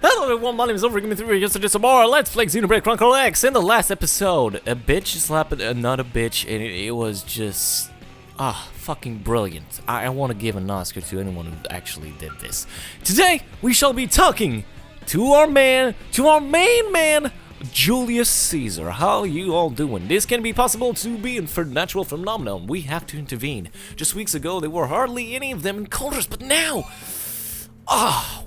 Hello everyone, my name is Overgaming3. Yesterday some more Let's Play Xenoblade Chronicles X. In the last episode, a bitch slapped another bitch, and it was just fucking brilliant. I want to give an Oscar to anyone who actually did this. Today we shall be talking to our main man, Julius Caesar. How you all doing? This can be possible to be a natural phenomenon. We have to intervene. Just weeks ago there were hardly any of them in cultures, but now,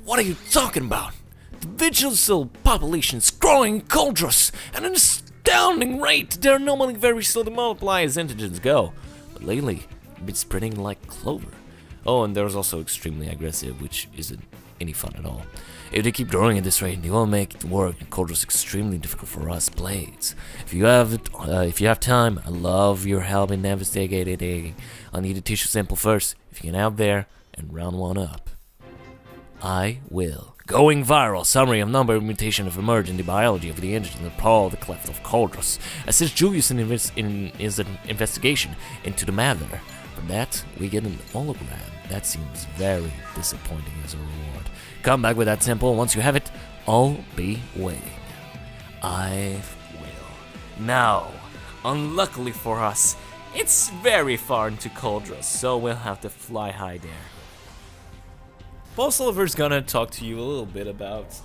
what are you talking about? The vigil population is growing in Coldros at an astounding rate. They're normally very slow to multiply as antigens go, but lately, they've been spreading like clover. Oh, and there's also extremely aggressive, which isn't any fun at all. If they keep growing at this rate, they will make work in Coldros extremely difficult for us blades. If you have time, I love your help in investigating. I'll need a tissue sample first. If you get out there and round one up, I will. Going viral, summary of number of mutations have emerged in the biology of the engine that prowl the cleft of Coldros. Assists Julius in his investigation into the matter. For that, we get an hologram. That seems very disappointing as a reward. Come back with that sample. Once you have it, I'll be waiting. I will. Now, unluckily for us, it's very far into Coldros, so we'll have to fly high there. Post Oliver's gonna talk to you a little bit about,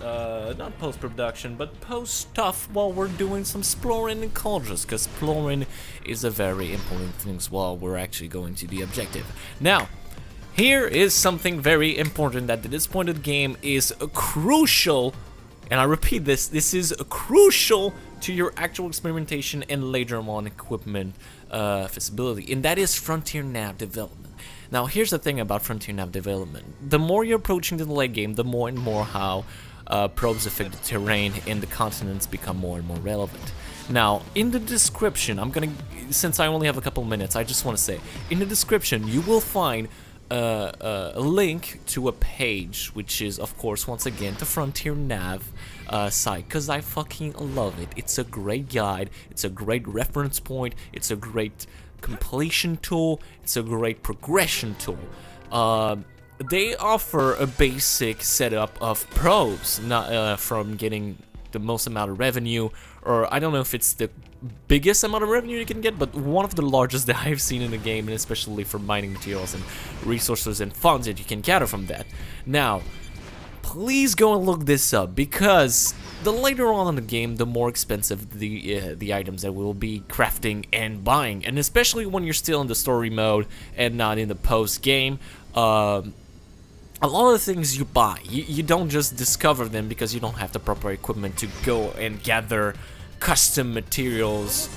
not post-production, but post-stuff while we're doing some exploring in Coldros, because exploring is a very important thing while we're actually going to the objective. Now, here is something very important that at this point of the game is crucial, and I repeat this is crucial to your actual experimentation and later on equipment feasibility, and that is frontier nav development. Now, here's the thing about frontier nav development. The more you're approaching the late game, the more and more how probes affect the terrain and the continents become more and more relevant. Now, in the description, since I only have a couple minutes, I just want to say, in the description, you will find a link to a page, which is, of course, once again, the Frontier Nav site, because I fucking love it. It's a great guide, it's a great reference point, it's a great completion tool, it's a great progression tool. They offer a basic setup of probes, not from getting the most amount of revenue, or I don't know if it's the biggest amount of revenue you can get, but one of the largest that I've seen in the game, and especially for mining materials and resources and funds that you can gather from that. Now, please go and look this up, because the later on in the game, the more expensive the items that we'll be crafting and buying, and especially when you're still in the story mode and not in the post game. A lot of the things you buy, you don't just discover them because you don't have the proper equipment to go and gather custom materials,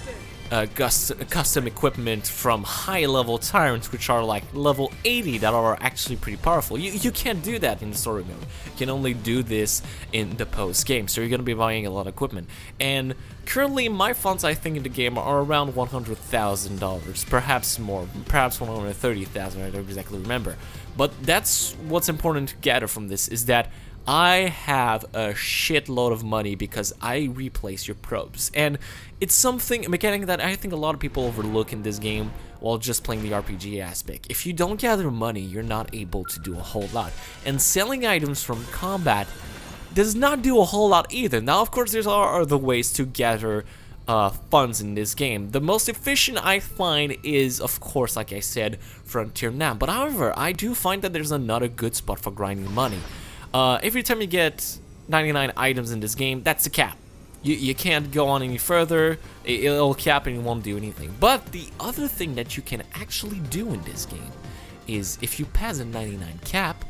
custom equipment from high-level tyrants, which are like level 80, that are actually pretty powerful. You can't do that in the story mode. You can only do this in the post-game, so you're going to be buying a lot of equipment. And currently, my funds, I think, in the game are around $100,000, perhaps more, perhaps 130,000, I don't exactly remember. But that's what's important to gather from this, is that I have a shitload of money because I replace your probes, and it's a mechanic that I think a lot of people overlook in this game while just playing the RPG aspect. If you don't gather money, you're not able to do a whole lot, and selling items from combat does not do a whole lot either. Now, of course, there are other ways to gather funds in this game. The most efficient I find is, of course, like I said, Frontier Nav, but however, I do find that there's another good spot for grinding money. Every time you get 99 items in this game, that's the cap. You can't go on any further, it'll cap and it won't do anything. But the other thing that you can actually do in this game is, if you pass a 99 cap,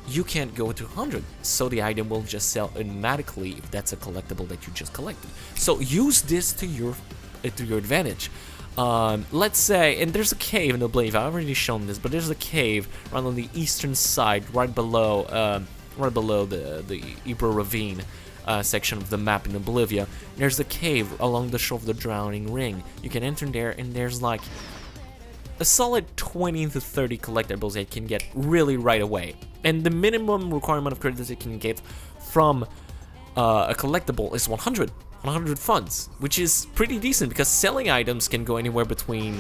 you can't go to 100, so the item will just sell automatically if that's a collectible that you just collected. So use this to your advantage. Let's say, and there's a cave in Oblivion, I've already shown this, but there's a cave right on the eastern side, right below the Ebro Ravine section of the map in Oblivion. There's a cave along the shore of the Drowning Ring. You can enter there, and there's like a solid 20 to 30 collectibles that you can get really right away. And the minimum requirement of credits you can get from a collectible is 100 funds, which is pretty decent because selling items can go anywhere between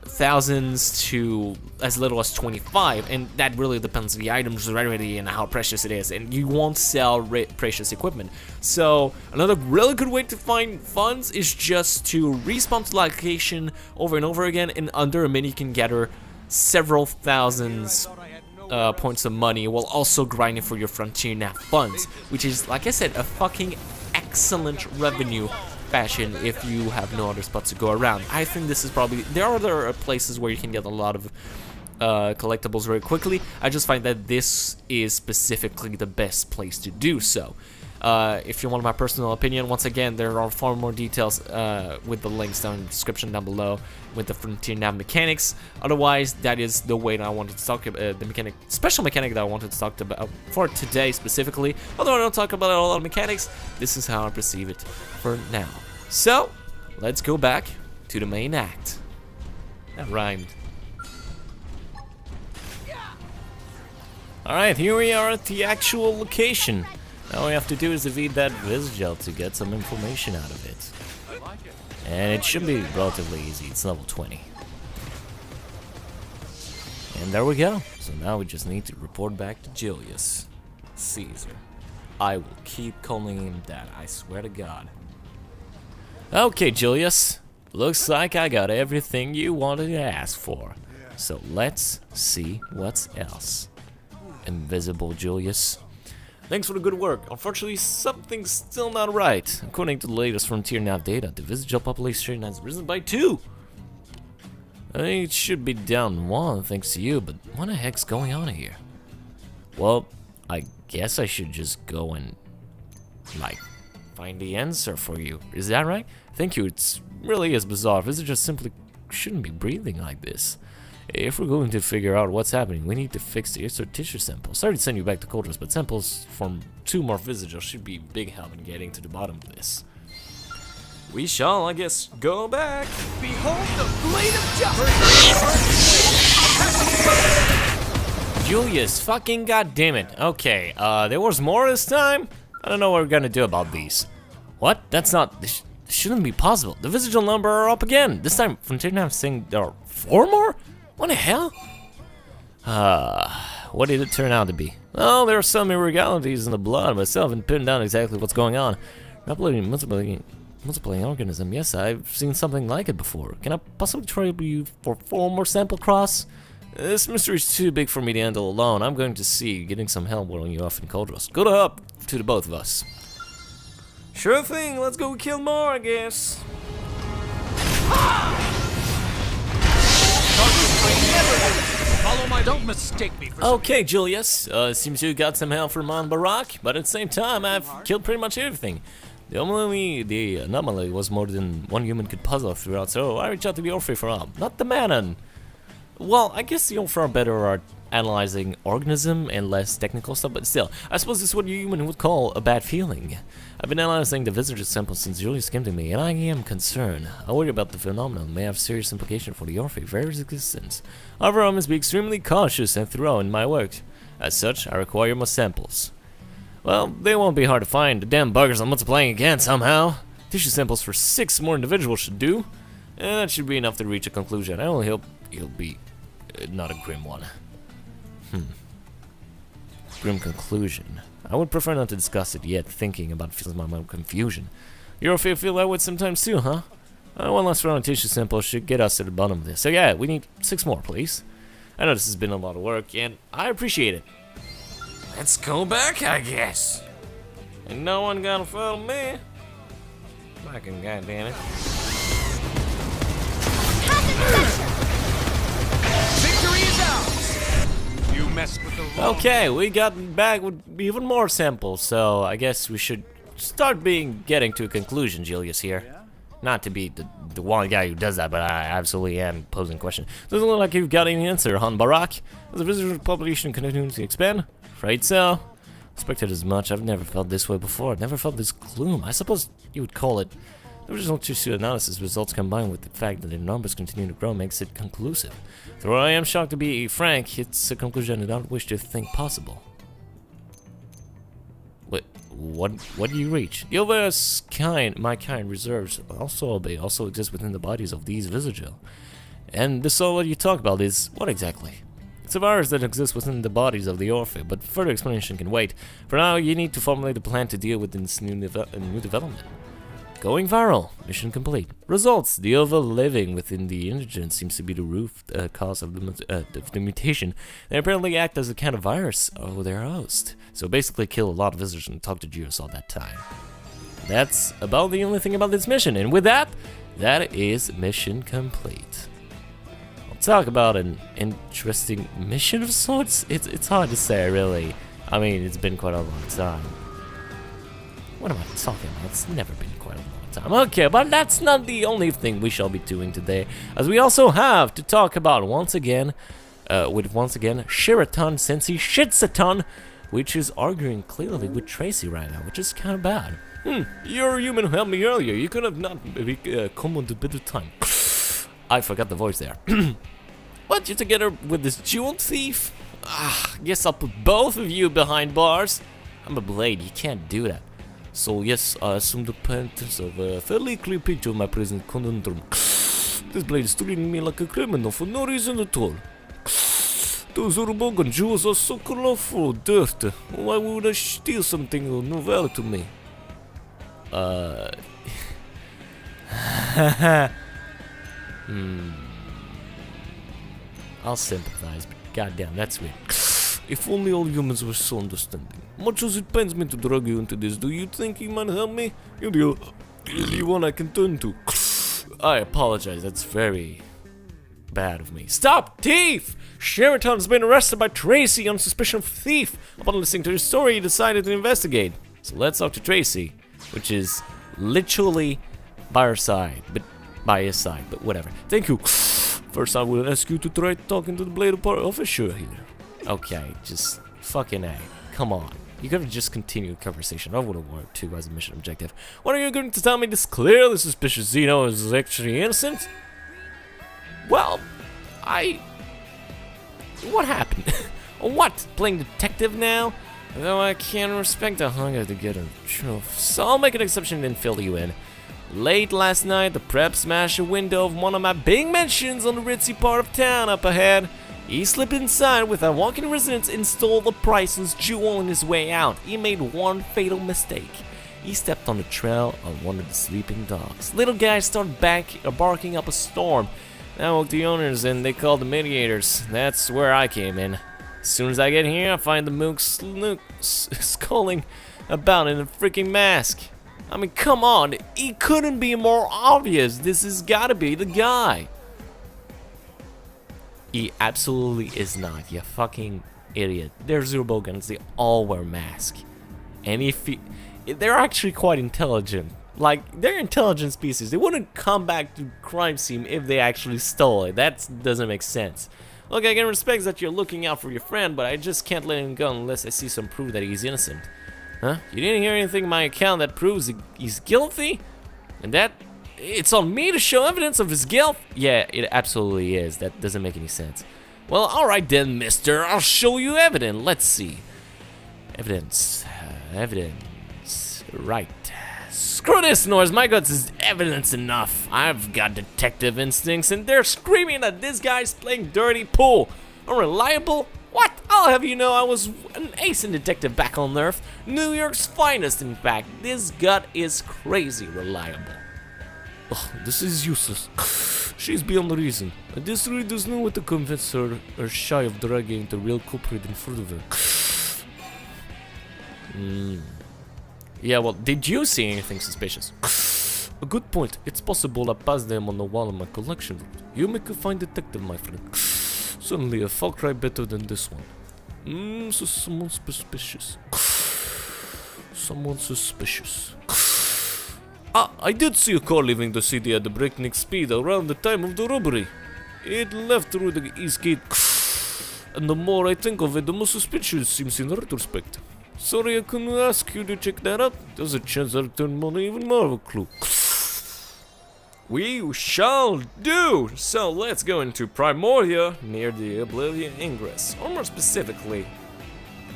thousands to as little as 25, and that really depends on the item's rarity and how precious it is, and you won't sell precious equipment. So another really good way to find funds is just to respawn to the location over and over again, and under a minute you can gather several thousands points of money while also grinding for your Frontier Nav funds, which is, like I said, a fucking excellent revenue fashion if you have no other spots to go around. I think this is probably, there are other places where you can get a lot of collectibles very quickly. I just find that this is specifically the best place to do so. If you want my personal opinion, once again, there are far more details with the links down in the description down below with the Frontier Nav mechanics. Otherwise, that is the way that I wanted to talk about the special mechanic that I wanted to talk about for today specifically. Although I don't talk about a lot of mechanics, this is how I perceive it for now. So, let's go back to the main act. That rhymed. Alright, here we are at the actual location. All we have to do is defeat that Visgel to get some information out of it. And it should be relatively easy, it's level 20. And there we go. So now we just need to report back to Julius Caesar. I will keep calling him that, I swear to God. Okay, Julius. Looks like I got everything you wanted to ask for. So let's see what's else. Invisible Julius. Thanks for the good work. Unfortunately, something's still not right. According to the latest Frontier Nav data, the Visgel population has risen by 2. I think it should be down 1 thanks to you, but what the heck's going on here? Well, I guess I should just go and, like, find the answer for you. Is that right? Thank you, it really is bizarre. Visgel simply shouldn't be breathing like this. If we're going to figure out what's happening, we need to fix the extra tissue samples. Sorry to send you back to Coldress, but samples from 2 more Visgel should be big help in getting to the bottom of this. We shall, I guess, go back. Behold the blade of justice! Julius, fucking goddammit. Okay, there was more this time? I don't know what we're gonna do about these. What? That's not... This shouldn't be possible. The Visgel number are up again. This time, Frontier Nav saying there are 4 more? What the hell? What did it turn out to be? Well, there are some irregularities in the blood myself and pinned down exactly what's going on. Multiplying organism, yes, I've seen something like it before. Can I possibly try you for 4 more sample cross? This mystery is too big for me to handle alone. I'm going to see getting some help while you off in Coldress. Good up to the both of us. Sure thing, let's go kill more, I guess. Follow my, don't mistake me for Okay, Julius. Seems you got some help from Barak, but at the same time, I've killed pretty much everything. The anomaly was more than one human could puzzle throughout, so I reached out to the Orphe for help, not the Manon. Well, I guess the Orphe are better at analyzing organism and less technical stuff, but still, I suppose this is what a human would call a bad feeling. I've been analyzing the visitor sample since Julius came to me, and I am concerned. I worry about the phenomenon may have serious implications for the Orphe very existence. However, I must be extremely cautious and thorough in my work. As such, I require more samples. Well, they won't be hard to find. The damn buggers are multiplying again somehow. Tissue samples for 6 more individuals should do. And that should be enough to reach a conclusion. I only hope he'll be not a grim one. Grim conclusion. I would prefer not to discuss it yet, thinking about feeling my own confusion. You feel that way sometimes too, huh? One last round of tissue samples should get us to the bottom of this. So yeah, we need 6 more, please. I know this has been a lot of work, and I appreciate it. Let's go back, I guess. And no one gonna follow me. Fucking goddammit. victory is ours! You messed with the wrong. Okay, we got back with even more samples, so I guess we should start getting to a conclusion, Julius here. Not to be the one guy who does that, but I absolutely am posing a question. Doesn't look like you've got any answer, Han Barak. Is the visitor population continuing to expand? Afraid so. Expected as much. I've never felt this way before. I've never felt this gloom. I suppose you would call it. The original tissue analysis results combined with the fact that the numbers continue to grow makes it conclusive. Though I am shocked to be frank, it's a conclusion I don't wish to think possible. What do you reach? The other's kind, my kind reserves also exist within the bodies of these Visgel. And the soul you talk about is what exactly? It's a virus that exists within the bodies of the Orphe, but further explanation can wait. For now, you need to formulate a plan to deal with this new development. Going viral. Mission complete. Results. The over-living within the indigent seems to be the root cause of the mutation. They apparently act as a kind of virus of their host. So basically kill a lot of visitors and talk to Jews all that time. That's about the only thing about this mission. And with that, that is mission complete. Talk about an interesting mission of sorts. It's hard to say, really. I mean, it's been quite a long time. What am I talking about? It's never been quite a long time. Okay, but that's not the only thing we shall be doing today, as we also have to talk about once again Shiraton Sensei Shitsaton, which is arguing clearly with Tracy right now, which is kind of bad. You're a human who helped me earlier. You could have not come on a bit of time. I forgot the voice there. What, you together with this jewel thief? Guess I'll put both of you behind bars. I'm a blade, you can't do that. So yes, I assume the penance of a fairly clear picture of my present conundrum. This blade is treating me like a criminal for no reason at all. Those Urubogan jewels are so colorful, dirt. Why would I steal something of no value to me? I'll sympathize, but goddamn, that's weird. If only all humans were so understanding. Much as it pains me to drag you into this, do you think you might help me? You're the only one I can turn to. I apologize, that's very bad of me. Stop, thief! Sheraton's been arrested by Tracy on suspicion of thief. Upon listening to his story, he decided to investigate. So let's talk to Tracy, which is literally by her side, but by his side, but whatever. Thank you. First, I will ask you to try talking to the Blade officer here. Okay, just fucking A. Come on. You could have just continued the conversation. I would have worked too as a mission objective. What are you going to tell me this clearly suspicious Xeno is actually innocent? Well, what happened? What? Playing detective now? Though I can respect the hunger to get a truth. So I'll make an exception and fill you in. Late last night, the prep smashed a window of one of my big mansions on the ritzy part of town up ahead. He slipped inside without walking residents and stole the priceless jewel on his way out. He made one fatal mistake. He stepped on the trail of one of the sleeping dogs. Little guy started barking up a storm. I woke the owners and they called the mediators. That's where I came in. As soon as I get here, I find the mook skulling about in a freaking mask. I mean, come on, he couldn't be more obvious. This has gotta be the guy. He absolutely is not, you fucking idiot. They're Zerobogans, they all wear masks. And they're actually quite intelligent. Like, they're intelligent species. They wouldn't come back to crime scene if they actually stole it. That doesn't make sense. Look, I can respect that you're looking out for your friend, but I just can't let him go unless I see some proof that he's innocent. Huh? You didn't hear anything in my account that proves he's guilty? And that it's on me to show evidence of his guilt? Yeah, it absolutely is. That doesn't make any sense. Well, alright then, mister. I'll show you evidence. Let's see. Evidence. Evidence. Right. Screw this noise. My guts is evidence enough. I've got detective instincts, and they're screaming that this guy's playing dirty pool. Unreliable? What? I'll have you know I was an ace in detective back on Earth. New York's finest, in fact. This gut is crazy reliable. Oh, this is useless. She's beyond reason. This really does know what to convince her or shy of dragging the real culprit in front of her. Yeah, well, did you see anything suspicious? A good point. It's possible I passed them on the wall in my collection. You make a fine detective, my friend. Certainly a far cry better than this one. So someone suspicious. Someone suspicious. I did see a car leaving the city at the breakneck speed around the time of the robbery. It left through the east gate. And the more I think of it, the more suspicious it seems in retrospect. Sorry I couldn't ask you to check that out. There's a chance I'll turn on even more of a clue. We shall do! So let's go into Primoria near the Oblivion Ingress, or more specifically,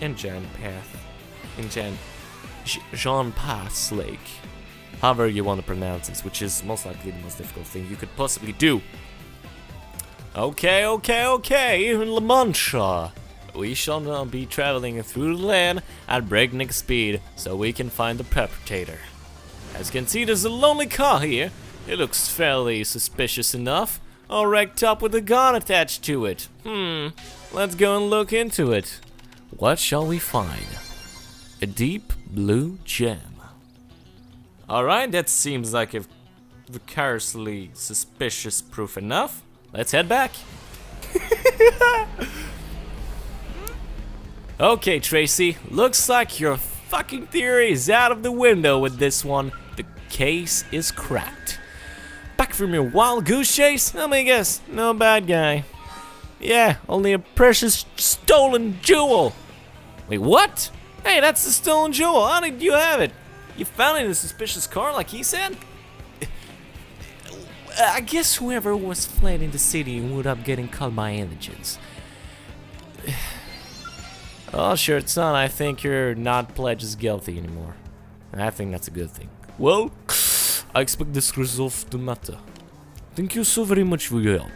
Jean Pass Lake. However you want to pronounce this, which is most likely the most difficult thing you could possibly do. Okay, in La Mancha. We shall now be traveling through the land at breakneck speed so we can find the perpetrator. As you can see, there's a lonely car here. It looks fairly suspicious enough, all wrecked up with a gun attached to it. Let's go and look into it. What shall we find? A deep blue gem. Alright, that seems like a vicariously suspicious proof enough. Let's head back. Okay, Tracy, looks like your fucking theory is out of the window with this one. The case is cracked. Back from your wild goose chase? Let me guess, no bad guy. Yeah, only a precious stolen jewel. Wait, what? Hey, that's the stolen jewel. How did you have it? You found it in a suspicious car like he said? I guess whoever was fled in the city ended up getting caught by indigents. Oh, sure, son, I think you're not pledged as guilty anymore. I think that's a good thing. Well, I expect this resolve to matter. Thank you so very much for your help.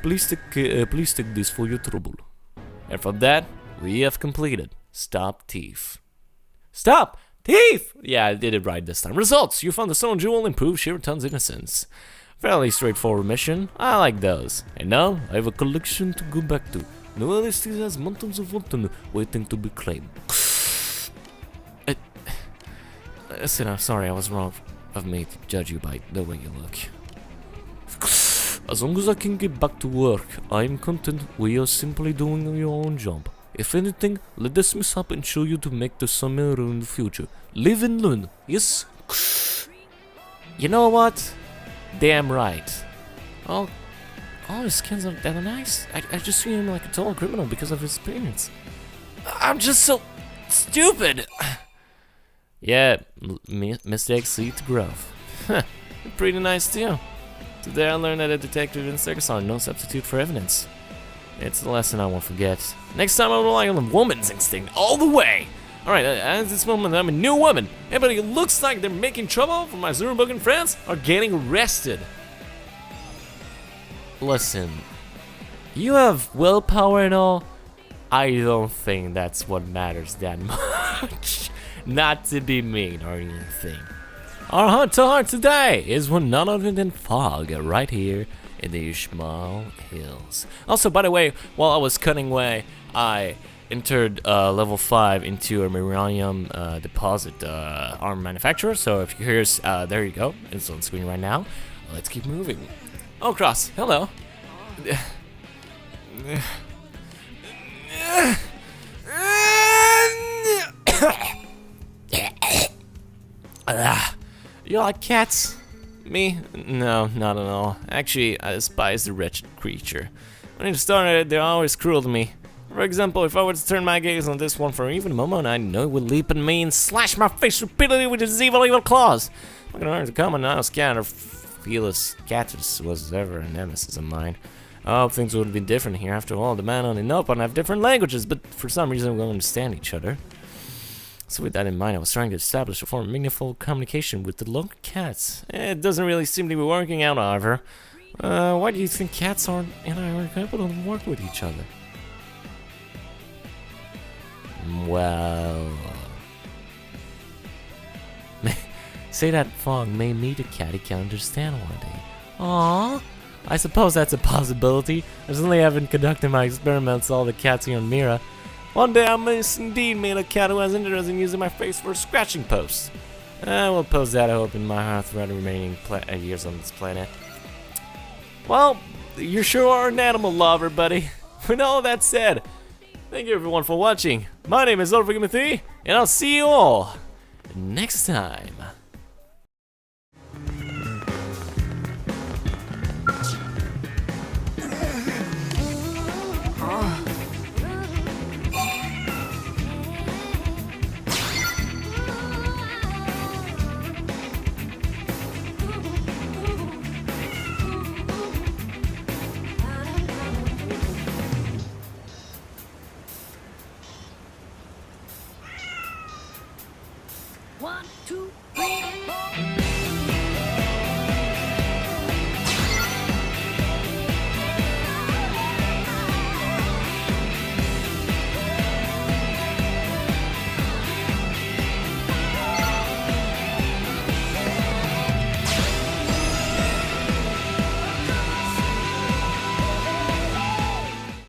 Please take this for your trouble. And from that, we have completed Stop Thief. Stop Thief! Yeah, I did it right this time. Results: you found the stolen jewel and proved Shiratan's innocence. Fairly straightforward mission. I like those. And now, I have a collection to go back to. No other still has mountains of Walton waiting to be claimed. Listen, I'm sorry, I was wrong of me to judge you by the way you look. As long as I can get back to work, I am content. We are simply doing your own job. If anything, let this mishap ensure you to make the summer in the future. Live and learn, yes? You know what? Damn right. Oh, his skins are that nice. I just see him like a total criminal because of his appearance. I'm just so stupid. Yeah, mistakes lead to growth. Pretty nice too. Today I learned that a detective instincts are no substitute for evidence. It's a lesson I won't forget. Next time I'll rely on the woman's instinct all the way. Alright, at this moment I'm a new woman. Everybody looks like they're making trouble for my Zurbugan friends are getting arrested. Listen, you have willpower and all. I don't think that's what matters that much. Not to be mean or anything. Our heart-to-heart today is one none other than Fog, right here in the Ishmael Hills. Also, by the way, while I was cutting away, I entered level 5 into a Miranium deposit arm manufacturer. So if you hear us, there you go. It's on screen right now. Let's keep moving. Oh, Cross, hello. You like cats? Me? No, not at all. Actually, I despise the wretched creature. When it started, they're always cruel to me. For example, if I were to turn my gaze on this one for even a moment, I know it would leap at me and slash my face repeatedly with its evil claws. I'm gonna learn to come and not scan or feeless Catus was ever a nemesis of mine. I hope things would be different here. After all, the man on the Nopon have different languages, but for some reason we don't understand each other. So with that in mind, I was trying to establish a form of meaningful communication with the local cats. It doesn't really seem to be working out, however. Why do you think cats aren't able to work with each other? Well... say that Fog may meet a cat he can understand one day. Aww. I suppose that's a possibility. I certainly haven't conducted my experiments with all the cats here in Mira. One day I must indeed meet a cat who has interest in using my face for a scratching post. I will pose that hope in my heart throughout the remaining years on this planet. Well, you sure are an animal lover, buddy. With all that said, thank you everyone for watching. My name is Xenoblade, and I'll see you all next time. One, two, three, four.